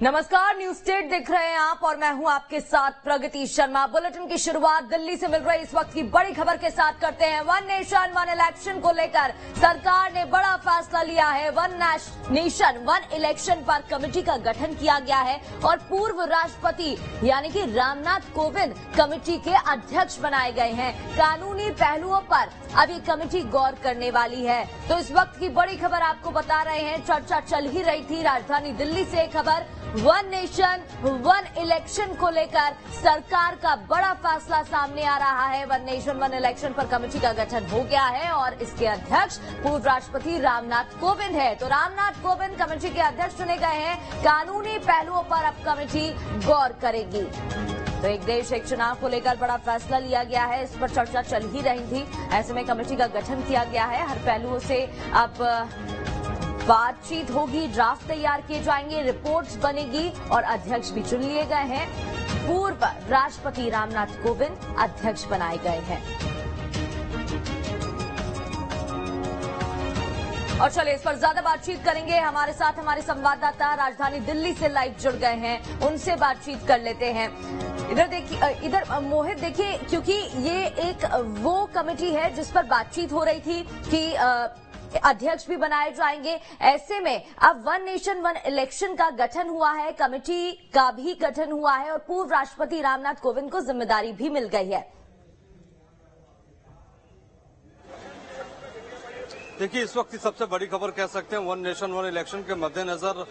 नमस्कार, news state देख रहे हैं आप और मैं हूं आपके साथ प्रगति शर्मा। बुलेटिन की शुरुआत दिल्ली से मिल रही इस वक्त की बड़ी खबर के साथ करते हैं। वन नेशन वन इलेक्शन को लेकर सरकार ने बड़ा फैसला लिया है। वन नेशन वन इलेक्शन पर कमेटी का गठन किया गया है और पूर्व राष्ट्रपति यानी कि रामनाथ कोविंद कमेटी के अध्यक्ष बनाए गए हैं। कानूनी पहलुओं पर अभी कमेटी गौर करने वाली है। तो इस वक्त की बड़ी खबर आपको बता रहे हैं। चर्चा चल ही रही थी राजधानी दिल्ली से खबर, वन नेशन वन इलेक्शन को लेकर सरकार का बड़ा फैसला सामने आ रहा है। वन नेशन वन इलेक्शन पर कमेटी का गठन हो गया है और इसके अध्यक्ष पूर्व राष्ट्रपति रामनाथ कोविंद है। तो रामनाथ कोविंद कमेटी के अध्यक्ष चुने गए हैं। कानूनी पहलुओं पर अब कमेटी गौर करेगी। तो एक देश एक चुनाव को लेकर बड़ा फैसला लिया गया है, इस पर चर्चा चल ही रही थी। ऐसे में कमेटी का गठन किया गया है। हर पहलुओं से अब बातचीत होगी, ड्राफ्ट तैयार किए जाएंगे, रिपोर्ट्स बनेगी और अध्यक्ष भी चुन लिए गए हैं। पूर्व राष्ट्रपति रामनाथ कोविंद अध्यक्ष बनाए गए हैं। और चलिए इस पर ज्यादा बातचीत करेंगे। हमारे साथ हमारे संवाददाता राजधानी दिल्ली से लाइव जुड़ गए हैं, उनसे बातचीत कर लेते हैं। इधर देखिए, इधर मोहित देखिए, क्योंकि ये एक वो कमेटी है जिस पर बातचीत हो रही थी कि अध्यक्ष भी बनाए जाएंगे। ऐसे में अब वन नेशन वन इलेक्शन का गठन हुआ है, कमेटी का भी गठन हुआ है और पूर्व राष्ट्रपति रामनाथ कोविंद को जिम्मेदारी भी मिल गई है। देखिए, इस वक्त की सबसे बड़ी खबर कह सकते हैं वन नेशन वन इलेक्शन के मद्देनजर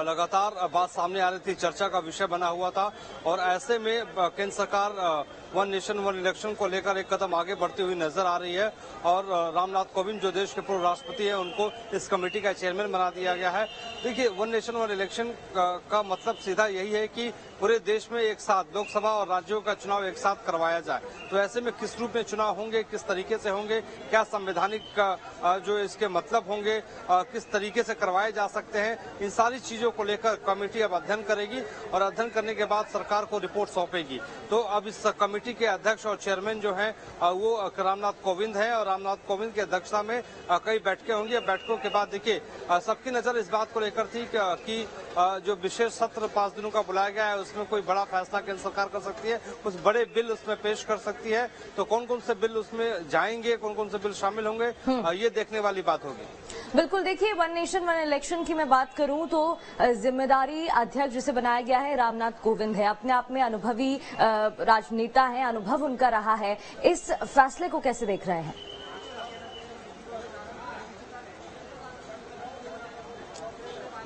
लगातार बात सामने आ रही थी, चर्चा का विषय बना हुआ था और ऐसे में केंद्र सरकार वन नेशन वन इलेक्शन को लेकर एक कदम आगे बढ़ती हुई नजर आ रही है और रामनाथ कोविंद जो देश के पूर्व राष्ट्रपति हैं उनको इस कमेटी का चेयरमैन बना दिया गया है। देखिए, वन नेशन वन इलेक्शन का मतलब सीधा यही है कि पूरे देश में एक साथ लोकसभा और राज्यों का चुनाव एक साथ करवाया जाए। तो ऐसे में किस रूप में चुनाव होंगे, किस तरीके से होंगे, क्या संवैधानिक जो इसके मतलब होंगे, किस तरीके से करवाए जा सकते हैं, इन सारी चीजों को लेकर कमेटी अब अध्ययन करेगी और अध्ययन करने के बाद सरकार को रिपोर्ट सौंपेगी। तो अब इस कमेटी के अध्यक्ष और चेयरमैन जो हैं वो रामनाथ कोविंद हैं और रामनाथ कोविंद की अध्यक्षता में कई बैठकें होंगी। बैठकों के बाद देखिए सबकी नजर इस बात को लेकर थी कि जो विशेष सत्र 5 दिनों का बुलाया गया है उसमें कोई बड़ा फैसला केंद्र सरकार कर सकती है, कुछ बड़े बिल उसमें पेश कर सकती है। तो कौन कौन से बिल उसमें जाएंगे, कौन कौन से बिल शामिल होंगे, ये देखने वाली बात होगी। बिल्कुल, देखिए वन नेशन वन इलेक्शन की मैं बात करूं तो जिम्मेदारी अध्यक्ष जिसे बनाया गया है रामनाथ कोविंद है। अपने आप में अनुभवी राजनेता हैं, अनुभव उनका रहा है। इस फैसले को कैसे देख रहे हैं?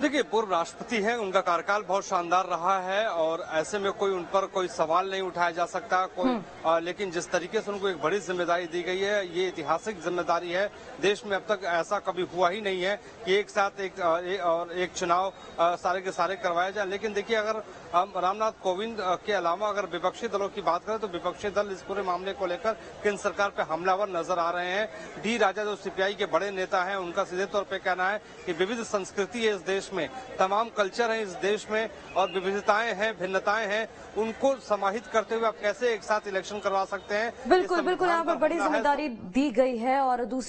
देखिए, पूर्व राष्ट्रपति हैं, उनका कार्यकाल बहुत शानदार रहा है और ऐसे में कोई उन पर कोई सवाल नहीं उठाया जा सकता लेकिन जिस तरीके से उनको एक बड़ी जिम्मेदारी दी गई है, ये ऐतिहासिक जिम्मेदारी है। देश में अब तक ऐसा कभी हुआ ही नहीं है कि एक साथ एक चुनाव सारे के सारे करवाया जाए। लेकिन देखिए, अगर हम रामनाथ कोविंद के अलावा अगर विपक्षी दलों की बात करें तो विपक्षी दल इस पूरे मामले को लेकर केंद्र सरकार पे हमलावर नजर आ रहे हैं। डी राजा जो सीपीआई के बड़े नेता हैं, उनका सीधे तौर पे कहना है कि विविध संस्कृति है इस देश में, तमाम कल्चर है इस देश में और विविधताएं हैं, भिन्नताएं हैं, उनको समाहित करते हुए आप कैसे एक साथ इलेक्शन करवा सकते हैं। बिल्कुल बिल्कुल, यहाँ पर बड़ी जिम्मेदारी दी गई है और दूसरी